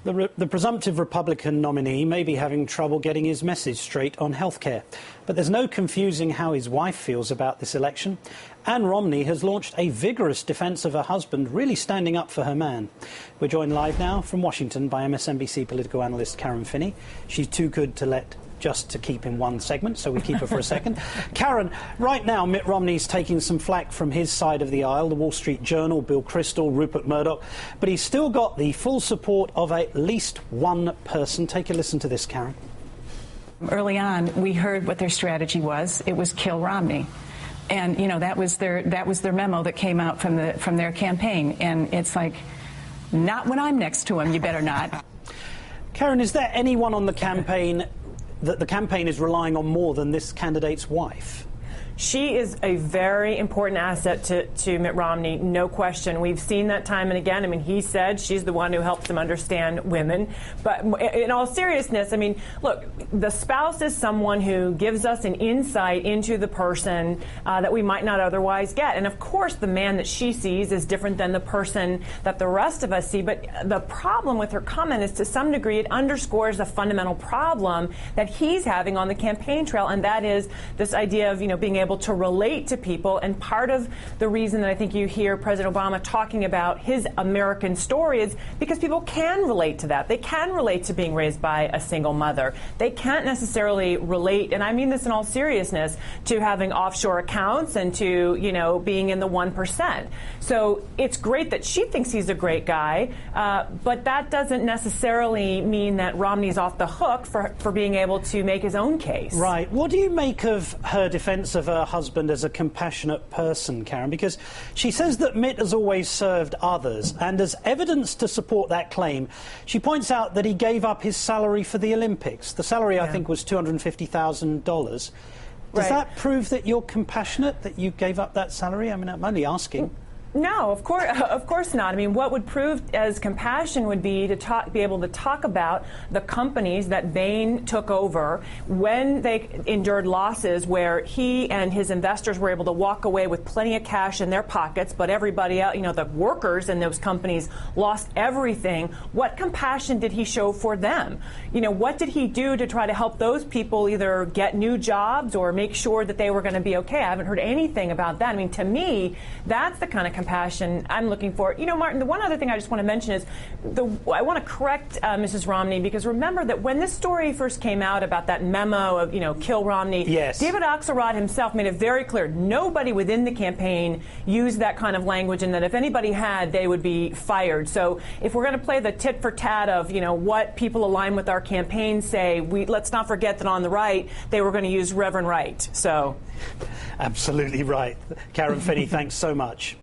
The presumptive Republican nominee may be having trouble getting his message straight on healthcare, but there's no confusing how his wife feels about this election. Anne Romney has launched a vigorous defence of her husband, really standing up for her man. We're joined live now from Washington by MSNBC political analyst Karen Finney. She's too good to let just to keep in one segment, so we keep her for a second. Karen, right now Mitt Romney's taking some flack from his side of the aisle, the Wall Street Journal, Bill Kristol, Rupert Murdoch, but he's still got the full support of at least one person. Take a listen to this, Karen. Early on, we heard what their strategy was. It was kill Romney. And, you know, that was their memo that came out from their campaign. And it's like, not when I'm next to him, you better not. Karen, is there anyone on the campaign that the campaign is relying on more than this candidate's wife? She is a very important asset to Mitt Romney, no question. We've seen that time and again. I mean, he said she's the one who helps him understand women. But in all seriousness, I mean, look, the spouse is someone who gives us an insight into the person that we might not otherwise get. And of course, the man that she sees is different than the person that the rest of us see. But the problem with her comment is, to some degree, it underscores a fundamental problem that he's having on the campaign trail, and that is this idea of, you know, being able to relate to people. And part of the reason that I think you hear President Obama talking about his American story is because people can relate to that. They can relate to being raised by a single mother. They can't necessarily relate, and I mean this in all seriousness, to having offshore accounts and to, you know, being in the 1%. So it's great that she thinks he's a great guy, but that doesn't necessarily mean that Romney's off the hook for being able to make his own case. Right. What do you make of her defense of her husband as a compassionate person, Karen? Because she says that Mitt has always served others, and as evidence to support that claim, she points out that he gave up his salary for the Olympics. The salary, I think, was $250,000. Does that prove that you're compassionate, that you gave up that salary? I mean, I'm only asking. No, of course not. I mean, what would prove as compassion would be to be able to talk about the companies that Bain took over when they endured losses, where he and his investors were able to walk away with plenty of cash in their pockets, but everybody else, you know, the workers in those companies lost everything. What compassion did he show for them? You know, what did he do to try to help those people either get new jobs or make sure that they were going to be okay? I haven't heard anything about that. I mean, to me, that's the kind of compassion I'm looking for. You know, Martin, the one other thing I just want to mention is I want to correct Mrs. Romney, because remember that when this story first came out about that memo of, you know, kill Romney, David Axelrod himself made it very clear nobody within the campaign used that kind of language, and that if anybody had, they would be fired. So if we're going to play the tit for tat of, you know, what people aligned with our campaign say, let's not forget that on the right, they were going to use Reverend Right. So. Absolutely right. Karen Finney, thanks so much.